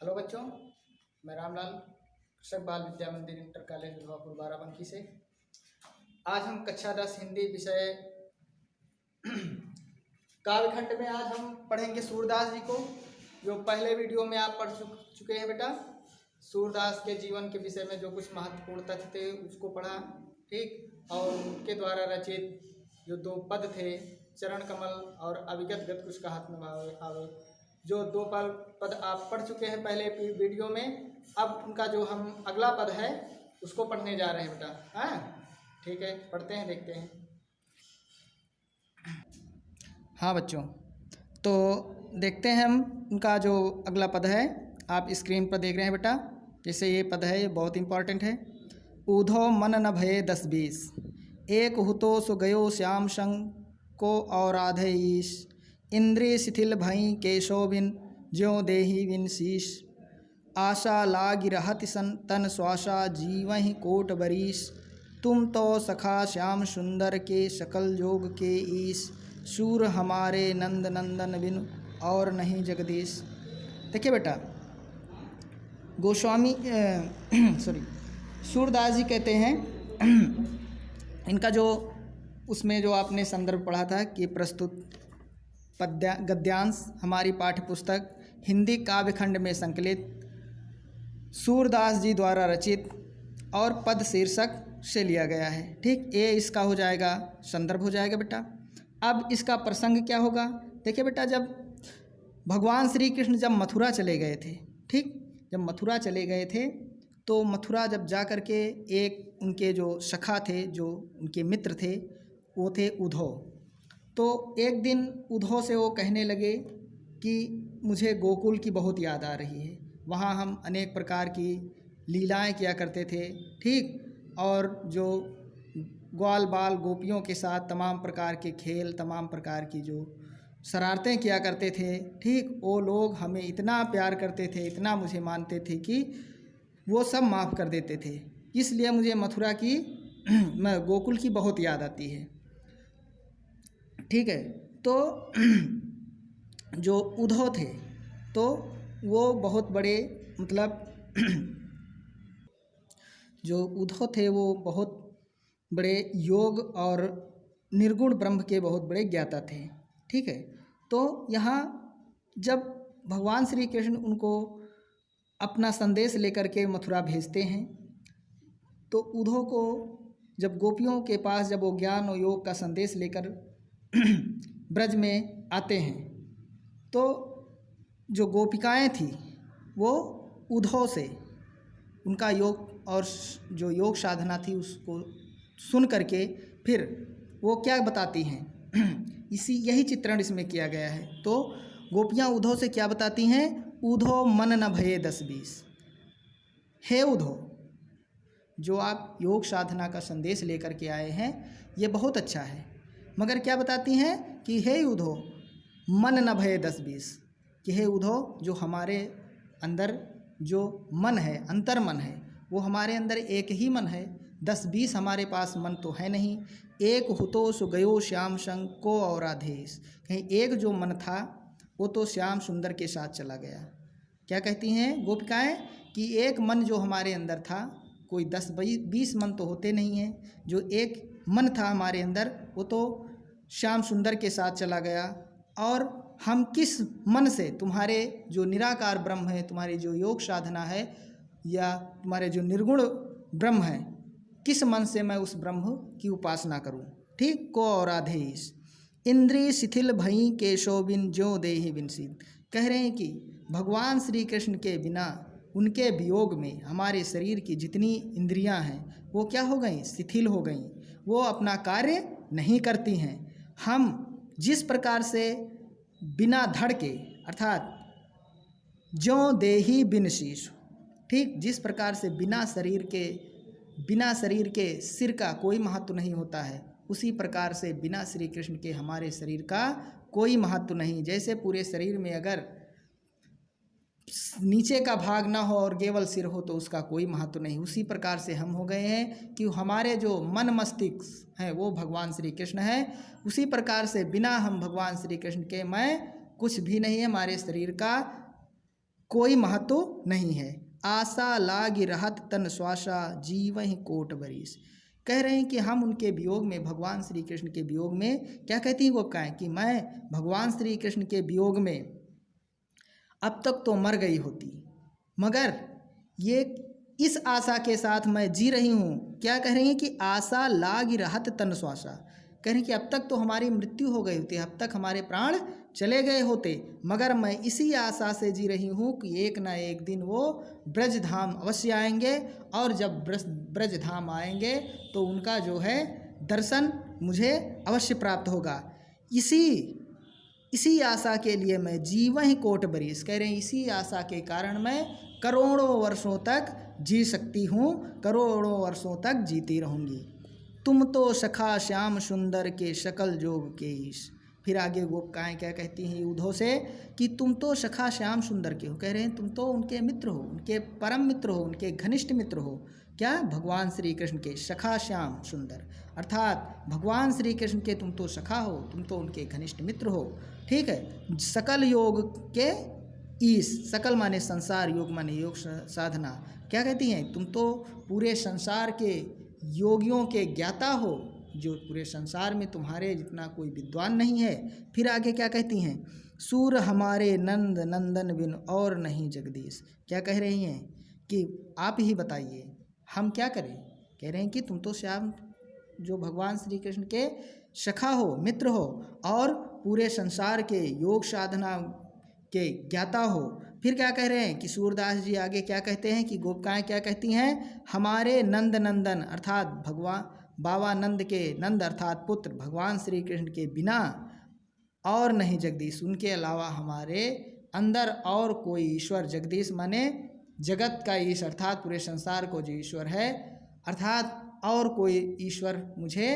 Hello बच्चों, मैं रामलाल कृषक बाल विद्या मंदिर इंटर कॉलेज दुर्गापुर बाराबंकी से। आज हम कक्षा 10 हिंदी विषय काव्यखंड में आज हम पढ़ेंगे सूरदास जी को, जो पहले वीडियो में आप पढ़ चुके हैं बेटा। सूरदास के जीवन के विषय में जो कुछ महत्वपूर्ण तथ्य थे उसको पढ़ा, ठीक। और उनके द्वारा रचित जो दो पद थे, चरण कमल और अविगत गत कुछ का हाथ में आवे, जो दो पद आप पढ़ चुके हैं पहले वीडियो में। अब उनका जो हम अगला पद है उसको पढ़ने जा रहे हैं बेटा। हाँ ठीक है, पढ़ते हैं, देखते हैं। हाँ बच्चों, तो देखते हैं हम उनका जो अगला पद है। आप स्क्रीन पर देख रहे हैं बेटा। जैसे ये पद है, ये बहुत इंपॉर्टेंट है। ऊधो मन न भये 10-20, एक हुतो सो गयो श्याम संग को और आधे ईश। इंद्रिय शिथिल भई केशो बिन ज्यों देही बिन शीश। आशा लाग रहत सन तन श्वासा जीवहि कोट बरीश। तुम तो सखा श्याम सुंदर के सकल जोग के ईश। सूर हमारे नंद नंदन बिन और नहीं जगदीश। देखिए बेटा, गोस्वामी सॉरी सूरदास जी कहते हैं इनका जो उसमें जो आपने संदर्भ पढ़ा था कि प्रस्तुत गद्यांश हमारी पाठ्य पुस्तक हिंदी काव्यखंड में संकलित सूरदास जी द्वारा रचित और पद शीर्षक से लिया गया है, ठीक। ये इसका हो जाएगा, संदर्भ हो जाएगा बेटा। अब इसका प्रसंग क्या होगा? देखिए बेटा, जब भगवान श्री कृष्ण जब मथुरा चले गए थे, ठीक, जब मथुरा चले गए थे तो मथुरा जब जा कर के एक उनके जो सखा थे, जो उनके मित्र थे, वो थे उद्धव। तो एक दिन उद्धव से वो कहने लगे कि मुझे गोकुल की बहुत याद आ रही है। वहाँ हम अनेक प्रकार की लीलाएं किया करते थे, ठीक, और जो ग्वाल बाल गोपियों के साथ तमाम प्रकार के खेल, तमाम प्रकार की जो शरारतें किया करते थे, ठीक। वो लोग हमें इतना प्यार करते थे, इतना मुझे मानते थे कि वो सब माफ़ कर देते थे। इसलिए मुझे मथुरा की गोकुल की बहुत याद आती है, ठीक है। तो जो उद्धव थे तो वो बहुत बड़े, मतलब जो उद्धव थे वो बहुत बड़े योग और निर्गुण ब्रह्म के बहुत बड़े ज्ञाता थे, ठीक है। तो यहाँ जब भगवान श्री कृष्ण उनको अपना संदेश लेकर के मथुरा भेजते हैं तो उद्धव को जब गोपियों के पास जब वो ज्ञान और योग का संदेश लेकर ब्रज में आते हैं तो जो गोपिकाएं थी वो उद्धव से उनका योग और जो योग साधना थी उसको सुन करके फिर वो क्या बताती हैं यही चित्रण इसमें किया गया है। तो गोपियाँ उद्धव से क्या बताती हैं? उद्धव मन न भये 10-20, हे उद्धव, जो आप योग साधना का संदेश लेकर के आए हैं ये बहुत अच्छा है, मगर क्या बताती हैं कि हे उद्धव मन न भये 10-20, कि हे उद्धव, जो हमारे अंदर जो मन है, अंतर मन है, वो हमारे अंदर एक ही मन है, 10-20 हमारे पास मन तो है नहीं। एक हुतो सो गयो श्याम संग को और आधेश, कहीं एक जो मन था वो तो श्याम सुंदर के साथ चला गया। क्या कहती हैं गोपिकाएं कि एक मन जो हमारे अंदर था, कोई 10-20 मन तो होते नहीं हैं, जो एक मन था हमारे अंदर वो तो श्याम सुंदर के साथ चला गया। और हम किस मन से तुम्हारे जो निराकार ब्रह्म है, तुम्हारी जो योग साधना है या तुम्हारे जो निर्गुण ब्रह्म है, किस मन से मैं उस ब्रह्म की उपासना करूं, ठीक। को और आधेश इंद्रिय शिथिल भई केशो बिन ज्यों देहि बिन शीत, कह रहे हैं कि भगवान श्री कृष्ण के बिना, उनके वियोग में हमारे शरीर की जितनी इंद्रियां हैं वो क्या हो गई? शिथिल हो गई, वो अपना कार्य नहीं करती हैं। हम जिस प्रकार से बिना धड़ के, अर्थात ज्यों देही बिन शीश, ठीक, जिस प्रकार से बिना शरीर के सिर का कोई महत्व नहीं होता है, उसी प्रकार से बिना श्री कृष्ण के हमारे शरीर का कोई महत्व नहीं। जैसे पूरे शरीर में अगर नीचे का भाग ना हो और केवल सिर हो तो उसका कोई महत्व नहीं, उसी प्रकार से हम हो गए हैं कि हमारे जो मन मस्तिष्क हैं वो भगवान श्री कृष्ण है। उसी प्रकार से बिना हम भगवान श्री कृष्ण के मैं कुछ भी नहीं है, हमारे शरीर का कोई महत्व नहीं है। आशा लागी रहत तन श्वासा जीवहि कोट बरिस। कह रहे हैं कि हम उनके वियोग में, भगवान श्री कृष्ण के वियोग में, क्या कहती हैं गोपिकाएं कि मैं भगवान श्री कृष्ण के वियोग में अब तक तो मर गई होती, मगर ये इस आशा के साथ मैं जी रही हूँ। क्या कह रही हैं कि आशा लागी रहत तन श्वासा, कह रहे हैं कि अब तक तो हमारी मृत्यु हो गई होती, अब तक हमारे प्राण चले गए होते, मगर मैं इसी आशा से जी रही हूँ कि एक ना एक दिन वो ब्रज धाम अवश्य आएंगे, और जब ब्रज धाम आएंगे तो उनका जो है दर्शन मुझे अवश्य प्राप्त होगा। इसी आशा के लिए मैं जीवहि कोट बरिस, कह रहे हैं इसी आशा के कारण मैं करोड़ों वर्षों तक जी सकती हूँ, करोड़ों वर्षों तक जीती रहूँगी। तुम तो सखा श्याम सुंदर के सकल जोग के ईश। फिर आगे गोपिकाएँ क्या कहती हैं उद्धव से कि तुम तो सखा श्याम सुंदर के हो, कह रहे हैं तुम तो उनके मित्र हो, उनके परम मित्र हो, उनके घनिष्ठ मित्र हो। क्या? भगवान श्री कृष्ण के सखा श्याम सुंदर, अर्थात भगवान श्री कृष्ण के तुम तो सखा हो, तुम तो उनके घनिष्ठ मित्र हो। ठीक है। सकल योग के ईश, सकल माने संसार, योग माने योग साधना। क्या कहती हैं? तुम तो पूरे संसार के योगियों के ज्ञाता हो, जो पूरे संसार में तुम्हारे जितना कोई विद्वान नहीं है। फिर आगे क्या कहती हैं? सूर हमारे नंद नंदन बिन और नहीं जगदीश। क्या कह रही हैं कि आप ही बताइए हम क्या करें। कह रहे हैं कि तुम तो श्याम जो भगवान श्री कृष्ण के सखा हो, मित्र हो, और पूरे संसार के योग साधना के ज्ञाता हो। फिर क्या कह रहे हैं कि सूरदास जी आगे क्या कहते हैं कि गोपिकाएँ क्या कहती हैं? हमारे नंद नंदन, अर्थात भगवान बाबा नंद के, नंद अर्थात पुत्र भगवान श्री कृष्ण के बिना और नहीं जगदीश, उनके अलावा हमारे अंदर और कोई ईश्वर, जगदीश माने जगत का ईश्वर, अर्थात पूरे संसार को जो ईश्वर है, अर्थात और कोई ईश्वर मुझे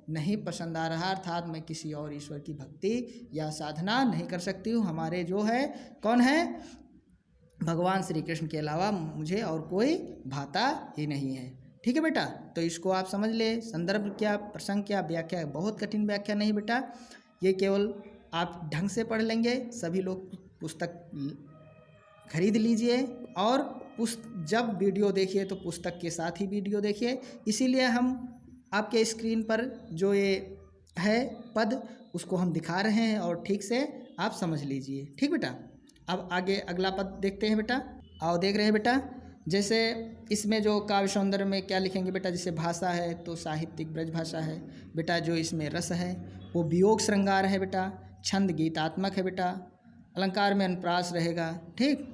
नहीं पसंद आ रहा, अर्थात मैं किसी और ईश्वर की भक्ति या साधना नहीं कर सकती हूँ। हमारे जो है कौन है? भगवान श्री कृष्ण के अलावा मुझे और कोई भाता ही नहीं है। ठीक है बेटा, तो इसको आप समझ ले। संदर्भ क्या, प्रसंग क्या, व्याख्या, बहुत कठिन व्याख्या नहीं बेटा, ये केवल आप ढंग से पढ़ लेंगे। सभी लोग पुस्तक खरीद लीजिए, और जब वीडियो देखिए तो पुस्तक के साथ ही वीडियो देखिए। इसीलिए हम आपके स्क्रीन पर जो ये है पद, उसको हम दिखा रहे हैं, और ठीक से आप समझ लीजिए। ठीक बेटा, अब आगे अगला पद देखते हैं बेटा। आओ देख रहे हैं बेटा, जैसे इसमें जो काव्य सौंदर्य में क्या लिखेंगे बेटा, जैसे भाषा है तो साहित्यिक ब्रज भाषा है बेटा, जो इसमें रस है वो वियोग श्रृंगार है बेटा, छंद गीतात्मक है बेटा, अलंकार में अनुप्रास रहेगा। ठीक,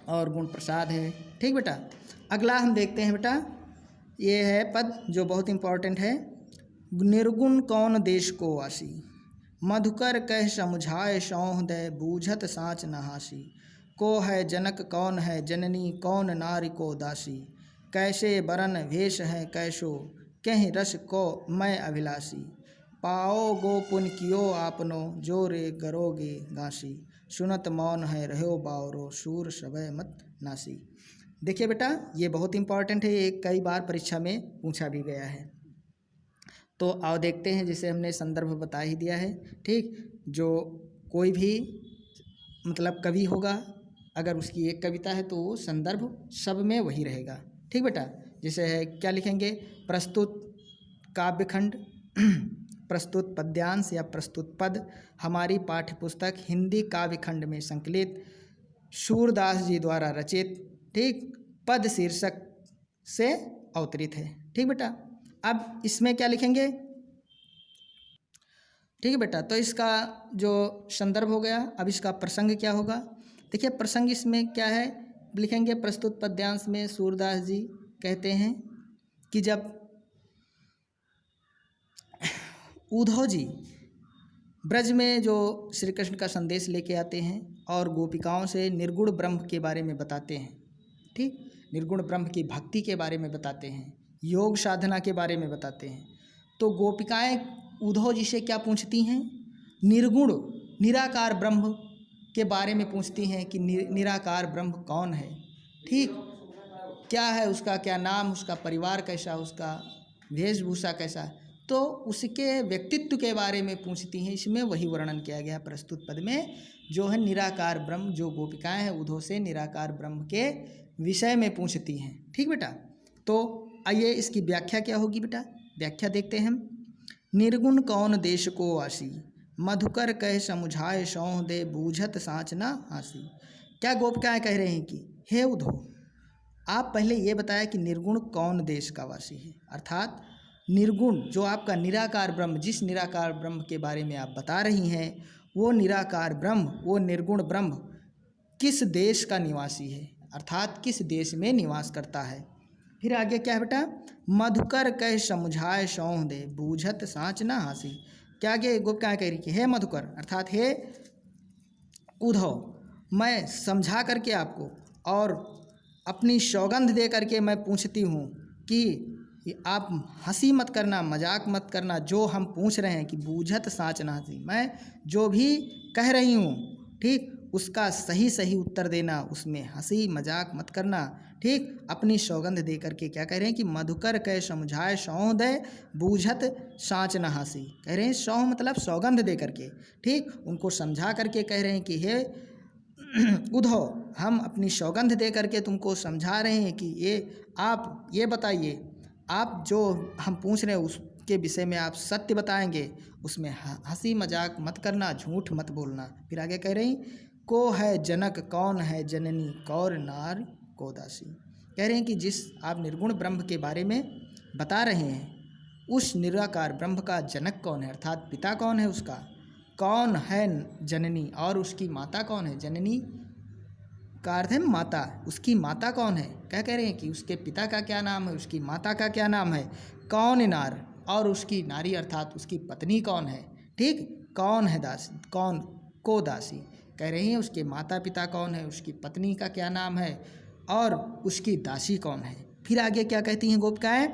और गुण प्रसाद है। ठीक बेटा, अगला हम देखते हैं बेटा, ये है पद जो बहुत इम्पोर्टेंट है। निर्गुण कौन देश को वासी, मधुकर कह समझाए सौह दे बूझत साँच नहासी। को है जनक कौन है जननी, कौन नारी को दासी। कैसे बरन भेष है कैसो, कहीं रस को मैं अभिलाषी। पाओ गो पुन कियो आपनो, जोरे करोगे गासी। सुनत मौन है रहो बावरो, सूर सवै मत नासी। देखिए बेटा, ये बहुत इंपॉर्टेंट है, ये कई बार परीक्षा में पूछा भी गया है। तो आओ देखते हैं, जिसे हमने संदर्भ बता ही दिया है। ठीक, जो कोई भी मतलब कवि होगा, अगर उसकी एक कविता है तो वो संदर्भ सब में वही रहेगा। ठीक बेटा, जैसे है क्या लिखेंगे? प्रस्तुत काव्यखंड, प्रस्तुत पद्यांश या प्रस्तुत पद हमारी पाठ्य पुस्तक हिंदी काव्यखंड में संकलित, सूरदास जी द्वारा रचित, ठीक, पद शीर्षक से अवतरित है। ठीक बेटा, अब इसमें क्या लिखेंगे? ठीक है बेटा, तो इसका जो संदर्भ हो गया, अब इसका प्रसंग क्या होगा? देखिए, प्रसंग इसमें क्या है, लिखेंगे प्रस्तुत पद्यांश में सूरदास जी कहते हैं कि जब उद्धव जी ब्रज में जो श्री कृष्ण का संदेश लेके आते हैं और गोपिकाओं से निर्गुण ब्रह्म के बारे में बताते हैं, ठीक, निर्गुण ब्रह्म की भक्ति के बारे में बताते हैं, योग साधना के बारे में बताते हैं, तो गोपिकाएं उद्धव जी से क्या पूछती हैं? निर्गुण निराकार ब्रह्म के बारे में पूछती हैं कि निराकार ब्रह्म कौन है, ठीक, क्या है उसका क्या नाम, उसका परिवार कैसा, उसका वेशभूषा कैसा। तो तो उसके व्यक्तित्व के बारे में पूछती हैं। इसमें वही वर्णन किया गया प्रस्तुत पद में, जो है निराकार ब्रह्म, जो गोपिकाएं हैं उद्धव से निराकार ब्रह्म के विषय में पूछती हैं। ठीक बेटा, तो आइए इसकी व्याख्या क्या होगी बेटा, व्याख्या देखते हैं हम। निर्गुण कौन देश को आसी, मधुकर कह समुझाए सौह दे, बूझत साँच न हासी। क्या गोपिकाएं कह रहे हैं कि हे उद्धव, आप पहले ये बताया कि निर्गुण कौन देश का वासी है, अर्थात निर्गुण जो आपका निराकार ब्रह्म, जिस निराकार ब्रह्म के बारे में आप बता रही हैं, वो निराकार ब्रह्म, वो निर्गुण ब्रह्म किस देश का निवासी है, अर्थात किस देश में निवास करता है। फिर आगे क्या है बेटा, मधुकर कह समझाए सौह दे, बूझत साँच न हासी। क्या आगे गोपिकाएं कह रही कि हे मधुकर, अर्थात हे उद्धव, मैं समझा करके आपको और अपनी सौगंध दे करके मैं पूछती हूँ कि आप हंसी मत करना, मजाक मत करना। जो हम पूछ रहे हैं कि बूझत साँच न हासी, मैं जो भी कह रही हूँ, ठीक, उसका सही सही उत्तर देना, उसमें हंसी मजाक मत करना। ठीक, अपनी सौगंध दे करके क्या कह रहे हैं कि मधुकर कह समझाए सौह दे, बूझत साँच न हासी। कह रहे हैं सौह मतलब सौगंध दे करके, ठीक, उनको समझा करके कह रहे हैं कि हे उद्धव, हम अपनी सौगंध दे करके तुमको समझा रहे हैं कि ये आप ये बताइए, आप जो हम पूछ रहे हैं उसके विषय में आप सत्य बताएंगे, उसमें हंसी मजाक मत करना, झूठ मत बोलना। फिर आगे कह रही को है जनक कौन है जननी, कौर नार को दासी। कह रहे हैं कि जिस आप निर्गुण ब्रह्म के बारे में बता रहे हैं, उस निराकार ब्रह्म का जनक कौन है, अर्थात पिता कौन है उसका, कौन है जननी, और उसकी माता कौन है। जननी का अर्थ है माता, उसकी माता कौन है। क्या कह रहे हैं कि उसके पिता का क्या नाम है, उसकी माता का क्या नाम है। कौन नार, और उसकी नारी अर्थात उसकी पत्नी कौन है। ठीक, कौन है दासी, कौन को दासी। कह रहे हैं उसके माता पिता कौन है, उसकी पत्नी का क्या नाम है, और उसकी दासी कौन है। फिर आगे क्या कहती हैं गोपिकाएं,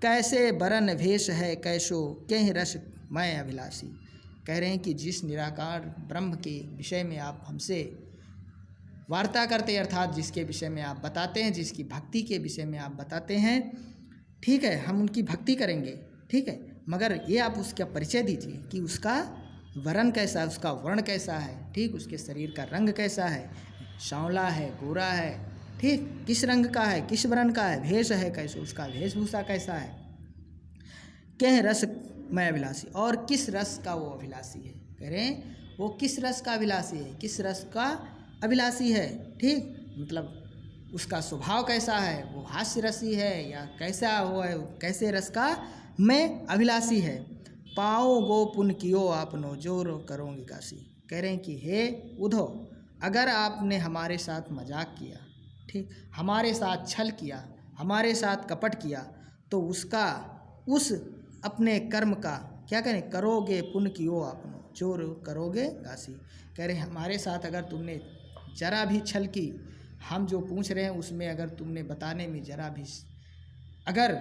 कैसे बरन भेष है कैसो, कह रस मैं अभिलाषी। कह रहे हैं कि जिस निराकार ब्रह्म के विषय में आप हमसे वार्ता करते हैं, अर्थात जिसके विषय में आप बताते हैं, जिसकी भक्ति के विषय में आप बताते हैं, ठीक है, हम उनकी भक्ति करेंगे, ठीक है, मगर ये आप उसका परिचय दीजिए कि उसका वर्ण कैसा है, उसका वर्ण कैसा है, ठीक, उसके शरीर का रंग कैसा है, सांवला है, गोरा है, ठीक, किस रंग का है, किस वर्ण का है, भेष है कैसे, उसका वेशभूषा कैसा है। कह रस मैं अभिलाषी, और किस रस का वो अभिलाषी है। कह रहे हैं वो किस रस का अभिलाषी है, किस रस का अभिलाषी है। ठीक, मतलब उसका स्वभाव कैसा है, वो हास्य रसी है या कैसा वो है, कैसे रस का मैं अभिलाषी है। पाओ गो पुन कियो आपनो, जोर करोगे काशी। कह रहे हैं कि हे उद्धव, अगर आपने हमारे साथ मजाक किया, ठीक, हमारे साथ छल किया, हमारे साथ कपट किया, तो उसका उस अपने कर्म का क्या करें, करोगे पुण्य कियो आपनो, जोर करोगे काशी। कह रहे हमारे साथ अगर तुमने जरा भी छल की, हम जो पूछ रहे हैं उसमें अगर तुमने बताने में जरा भी अगर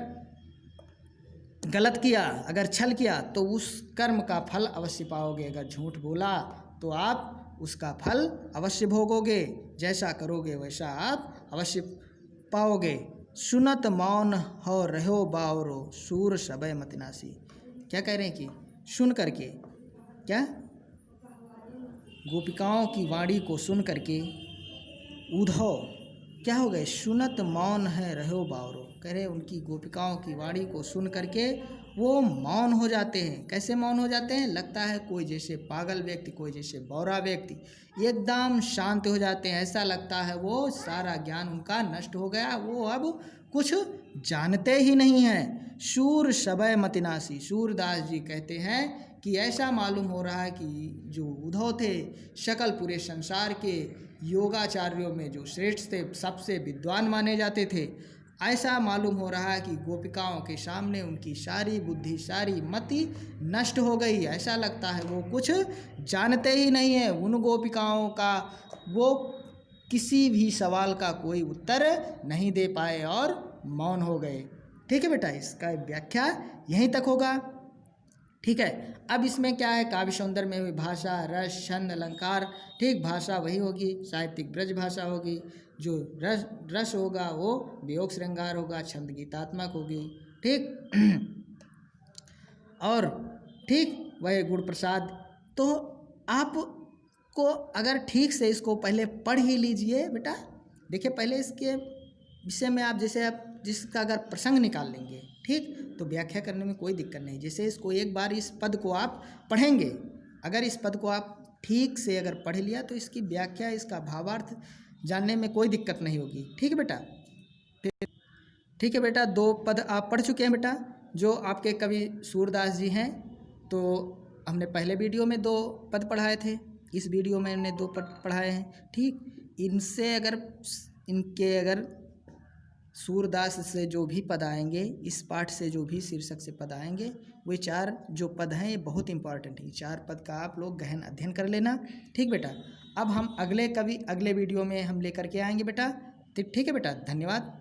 गलत किया, अगर छल किया, तो उस कर्म का फल अवश्य पाओगे। अगर झूठ बोला तो आप उसका फल अवश्य भोगोगे, जैसा करोगे वैसा आप अवश्य पाओगे। सुनत मौन हो रहो बावरो, सूर सबय मतिनासी। क्या कह रहे हैं कि सुन करके, क्या गोपिकाओं की वाणी को सुन करके उद्धव क्या हो गए, सुनत मौन है रहो बावरो। कह रहे उनकी गोपिकाओं की वाणी को सुन करके वो मौन हो जाते हैं। कैसे मौन हो जाते हैं, लगता है कोई जैसे पागल व्यक्ति, कोई जैसे बौरा व्यक्ति, एकदम शांत हो जाते हैं। ऐसा लगता है वो सारा ज्ञान उनका नष्ट हो गया, वो अब कुछ जानते ही नहीं हैं। शूर सबय मतिनासी, सूरदास जी कहते हैं कि ऐसा मालूम हो रहा है कि जो उद्धव थे, सकल पूरे संसार के योगाचार्यों में जो श्रेष्ठ थे, सबसे विद्वान माने जाते थे। ऐसा मालूम हो रहा है कि गोपिकाओं के सामने उनकी सारी बुद्धि, सारी मति नष्ट हो गई। ऐसा लगता है वो कुछ जानते ही नहीं है। उन गोपिकाओं का वो किसी भी सवाल का कोई उत्तर नहीं दे पाए और मौन हो गए। ठीक है बेटा, इसका व्याख्या यहीं तक होगा। ठीक है, अब इसमें क्या है, काव्य सौंदर्य में हुई भाषा, रस, छंद, अलंकार, ठीक, भाषा वही होगी, साहित्यिक ब्रज भाषा होगी। जो रस होगा वो वियोग श्रृंगार होगा, छंद गीतात्मक होगी। ठीक, और ठीक वह गुड़ प्रसाद। तो आपको अगर ठीक से इसको पहले पढ़ ही लीजिए बेटा। देखिए पहले इसके विषय में आप जैसे आप जिसका अगर प्रसंग निकाल लेंगे ठीक, तो व्याख्या करने में कोई दिक्कत नहीं। जैसे इसको एक बार इस पद को आप पढ़ेंगे, अगर इस पद को आप ठीक से अगर पढ़ लिया तो इसकी व्याख्या, इसका भावार्थ जानने में कोई दिक्कत नहीं होगी। ठीक है बेटा। ठीक है बेटा, 2 पद आप पढ़ चुके हैं बेटा, जो आपके कवि सूरदास जी हैं। तो हमने पहले वीडियो में 2 पद पढ़ाए थे, इस वीडियो में हमने 2 पद पढ़ाए हैं। ठीक, इनसे अगर सूरदास से जो भी पद आएंगे, इस पाठ से जो भी शीर्षक से पद आएंगे, वे 4 जो पद हैं ये बहुत इंपॉर्टेंट है। 4 पद का आप लोग गहन अध्ययन कर लेना। ठीक बेटा, अब हम अगले वीडियो में हम लेकर के आएंगे बेटा। ठीक है बेटा, धन्यवाद।